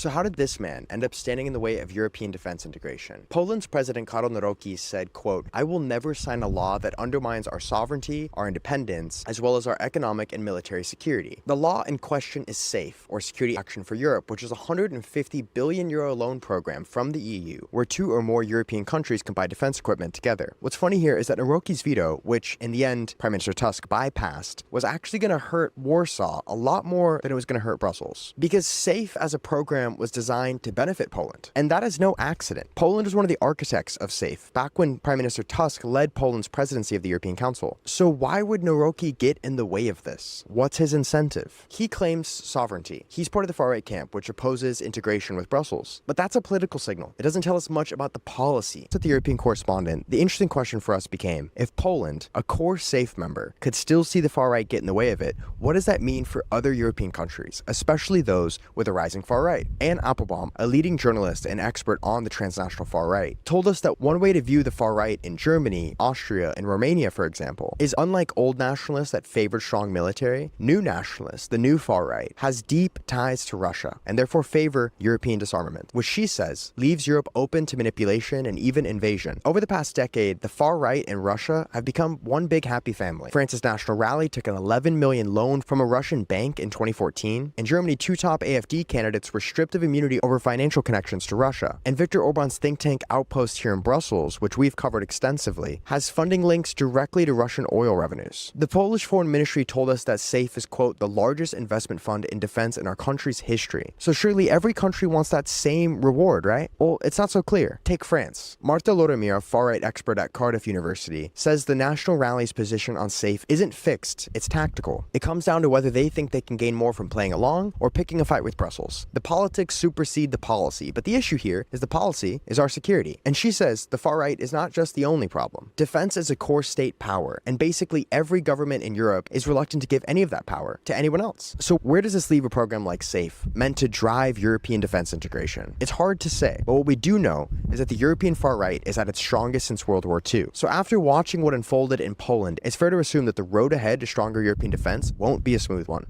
So how did this man end up standing in the way of European defense integration? Poland's president Karol Nawrocki said, quote, "I will never sign a law that undermines our sovereignty, our independence, as well as our economic and military security." The law in question is SAFE, or Security Action for Europe, which is a €150 billion loan program from the EU, where 2 or more European countries can buy defense equipment together. What's funny here is that Nawrocki's veto, which in the end Prime Minister Tusk bypassed, was actually going to hurt Warsaw a lot more than it was going to hurt Brussels. Because SAFE as a program was designed to benefit Poland. And that is no accident. Poland was one of the architects of SAFE back when Prime Minister Tusk led Poland's presidency of the European Council. So why would Nawrocki get in the way of this? What's his incentive? He claims sovereignty. He's part of the far-right camp, which opposes integration with Brussels. But that's a political signal. It doesn't tell us much about the policy. At the European correspondent, the interesting question for us became, if Poland, a core SAFE member, could still see the far-right get in the way of it, what does that mean for other European countries, especially those with a rising far-right? And Applebaum, a leading journalist and expert on the transnational far-right, told us that one way to view the far-right in Germany, Austria, and Romania, for example, is unlike old nationalists that favored strong military, new nationalists, the new far-right, has deep ties to Russia and therefore favor European disarmament, which she says leaves Europe open to manipulation and even invasion. Over the past decade, the far-right and Russia have become one big happy family. France's National Rally took an 11 million loan from a Russian bank in 2014. In Germany, 2 top AfD candidates were stripped of immunity over financial connections to Russia. And Viktor Orban's think tank Outpost here in Brussels, which we've covered extensively, has funding links directly to Russian oil revenues. The Polish Foreign Ministry told us that SAFE is, quote, the largest investment fund in defense in our country's history. So surely every country wants that same reward, right? Well, it's not so clear. Take France. Marta Loremir, a far-right expert at Cardiff University, says the National Rally's position on SAFE isn't fixed, it's tactical. It comes down to whether they think they can gain more from playing along or picking a fight with Brussels. The politics supersede the policy, but the issue here is the policy is our security. And she says the far-right is not just the only problem. Defense is a core state power, and basically every government in Europe is reluctant to give any of that power to anyone else. So where does this leave a program like SAFE, meant to drive European defense integration? It's hard to say, but what we do know is that the European far-right is at its strongest since World War II. So after watching what unfolded in Poland, it's fair to assume that the road ahead to stronger European defense won't be a smooth one.